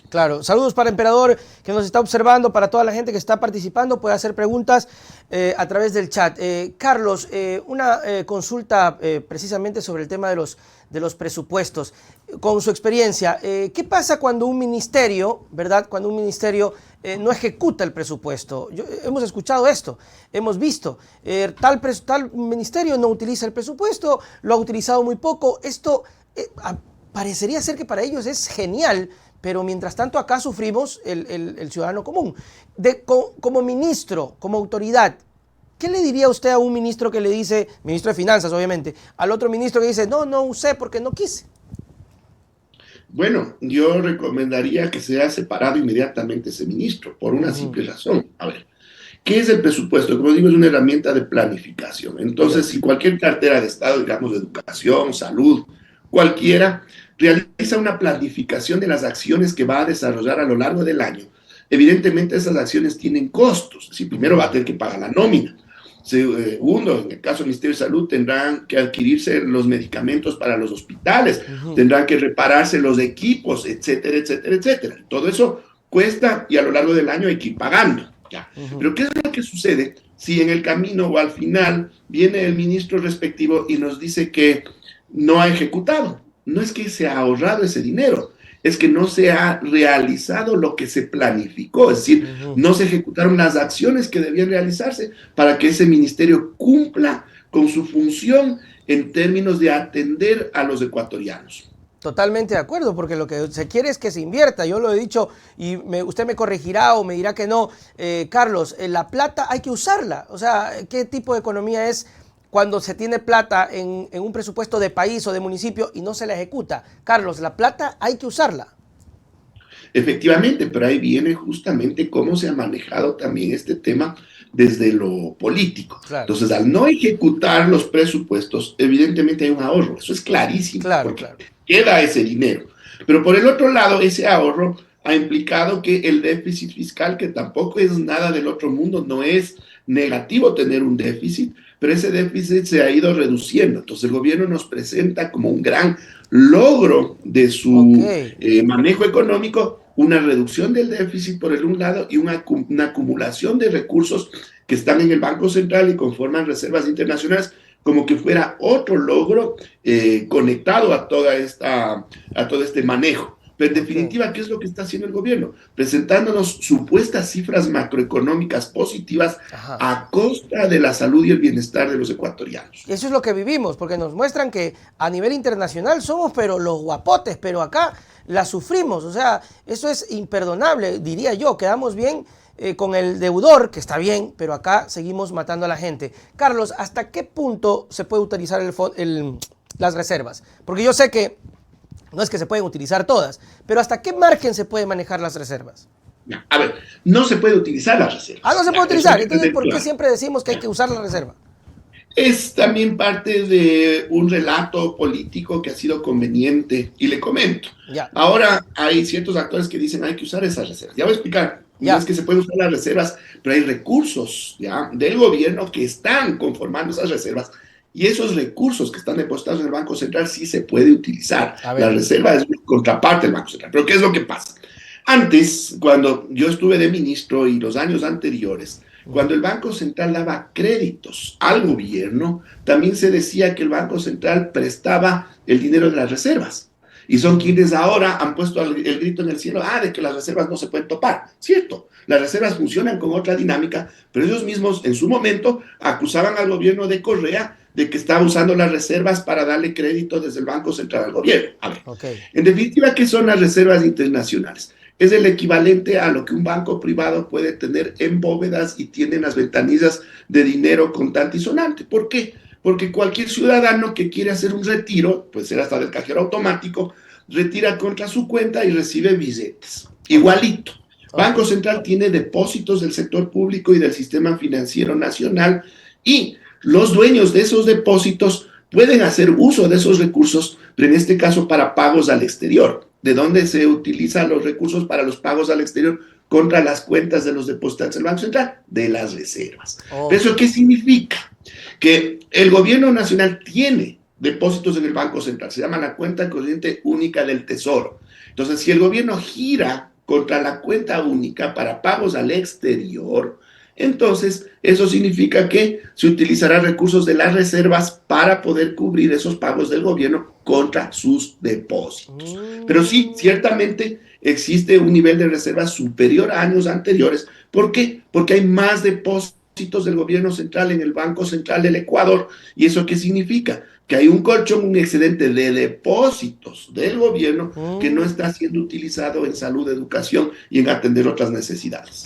Claro, saludos para Emperador que nos está observando, para toda la gente que está participando, puede hacer preguntas a través del chat. Carlos, una consulta precisamente sobre el tema de los presupuestos. Con su experiencia, ¿qué pasa cuando un ministerio, ¿verdad? Cuando un ministerio no ejecuta el presupuesto? Hemos escuchado esto, hemos visto, tal ministerio no utiliza el presupuesto, lo ha utilizado muy poco. Esto parecería ser que para ellos es genial, pero mientras tanto acá sufrimos el ciudadano común. Como ministro, como autoridad, ¿qué le diría usted a un ministro que le dice, ministro de Finanzas obviamente, al otro ministro que dice, no usé porque no quise? Bueno, yo recomendaría que sea separado inmediatamente ese ministro, por una simple razón. A ver, ¿qué es el presupuesto? Como digo, es una herramienta de planificación. Entonces, Ya. si cualquier cartera de Estado, digamos, de educación, salud, cualquiera, realiza una planificación de las acciones que va a desarrollar a lo largo del año, evidentemente esas acciones tienen costos. Si primero va a tener que pagar la nómina. Segundo, en el caso del Ministerio de Salud, tendrán que adquirirse los medicamentos para los hospitales, tendrán que repararse los equipos, etcétera, etcétera, etcétera. Todo eso cuesta y a lo largo del año hay que ir pagando. Ya. Pero ¿qué es lo que sucede si en el camino o al final viene el ministro respectivo y nos dice que no ha ejecutado? No es que se ha ahorrado ese dinero, es que no se ha realizado lo que se planificó, es decir, no se ejecutaron las acciones que debían realizarse para que ese ministerio cumpla con su función en términos de atender a los ecuatorianos. Totalmente de acuerdo, porque lo que se quiere es que se invierta. Yo lo he dicho y usted me corregirá o me dirá que no. Carlos, la plata hay que usarla. O sea, ¿qué tipo de economía es cuando se tiene plata en un presupuesto de país o de municipio y no se la ejecuta? Carlos, la plata hay que usarla. Efectivamente, pero ahí viene justamente cómo se ha manejado también este tema desde lo político. Claro, Entonces, al no ejecutar los presupuestos, evidentemente hay un ahorro, eso es clarísimo, claro, porque claro. queda ese dinero. Pero por el otro lado, ese ahorro ha implicado que el déficit fiscal, que tampoco es nada del otro mundo, no es negativo tener un déficit, pero ese déficit se ha ido reduciendo. Entonces, el gobierno nos presenta como un gran logro de Ok. su manejo económico una reducción del déficit por el un lado y una acumulación de recursos que están en el Banco Central y conforman reservas internacionales como que fuera otro logro conectado a todo este manejo. Pero en Ok. definitiva, ¿qué es lo que está haciendo el gobierno? Presentándonos supuestas cifras macroeconómicas positivas Ajá. a costa de la salud y el bienestar de los ecuatorianos. Eso es lo que vivimos, porque nos muestran que a nivel internacional somos pero los guapotes, pero acá la sufrimos. O sea, eso es imperdonable, diría yo. Quedamos bien con el deudor, que está bien, pero acá seguimos matando a la gente. Carlos, ¿hasta qué punto se puede utilizar las reservas? Porque yo sé que no es que se pueden utilizar todas, pero ¿hasta qué margen se puede manejar las reservas? A ver, no se puede utilizar las Ah, no reservas. se puede Eso hay utilizar. que Entonces, tener ¿por qué claro. siempre decimos que hay que usar la reserva? Es también parte de un relato político que ha sido conveniente y le comento. Ya, Ahora hay ciertos actores que dicen hay que usar esas reservas. Ya voy a explicar. No es ya. que se pueden usar las reservas, pero hay recursos ¿ya? Del gobierno que están conformando esas reservas y esos recursos que están depositados en el Banco Central sí se puede utilizar. A La ver. reserva es una contraparte del Banco Central. Pero ¿qué es lo que pasa? Antes, cuando yo estuve de ministro y los años anteriores, cuando el Banco Central daba créditos al gobierno, también se decía que el Banco Central prestaba el dinero de las reservas. Y son quienes ahora han puesto el grito en el cielo, de que las reservas no se pueden topar. Cierto, las reservas funcionan con otra dinámica, pero ellos mismos en su momento acusaban al gobierno de Correa de que estaba usando las reservas para darle crédito desde el Banco Central al gobierno. A ver, Ok. en definitiva, ¿qué son las reservas internacionales? Es el equivalente a lo que un banco privado puede tener en bóvedas y tiene en las ventanillas de dinero contante y sonante. ¿Por qué? Porque cualquier ciudadano que quiere hacer un retiro, puede ser hasta del cajero automático, retira contra su cuenta y recibe billetes. Ok. Igualito. Ok. Banco Central tiene depósitos del sector público y del sistema financiero nacional y los dueños de esos depósitos pueden hacer uso de esos recursos, pero en este caso para pagos al exterior. ¿De dónde se utilizan los recursos para los pagos al exterior contra las cuentas de los depositantes del Banco Central? De las reservas. ¿Pero Ok. eso qué significa? Que el gobierno nacional tiene depósitos en el Banco Central, se llama la cuenta corriente única del Tesoro. Entonces, si el gobierno gira contra la cuenta única para pagos al exterior, entonces eso significa que se utilizarán recursos de las reservas para poder cubrir esos pagos del gobierno contra sus depósitos. Pero sí, ciertamente existe un nivel de reserva superior a años anteriores. ¿Por qué? Porque hay más depósitos del gobierno central en el Banco Central del Ecuador. ¿Y eso qué significa? Que hay un colchón, un excedente de depósitos del gobierno que no está siendo utilizado en salud, educación y en atender otras necesidades.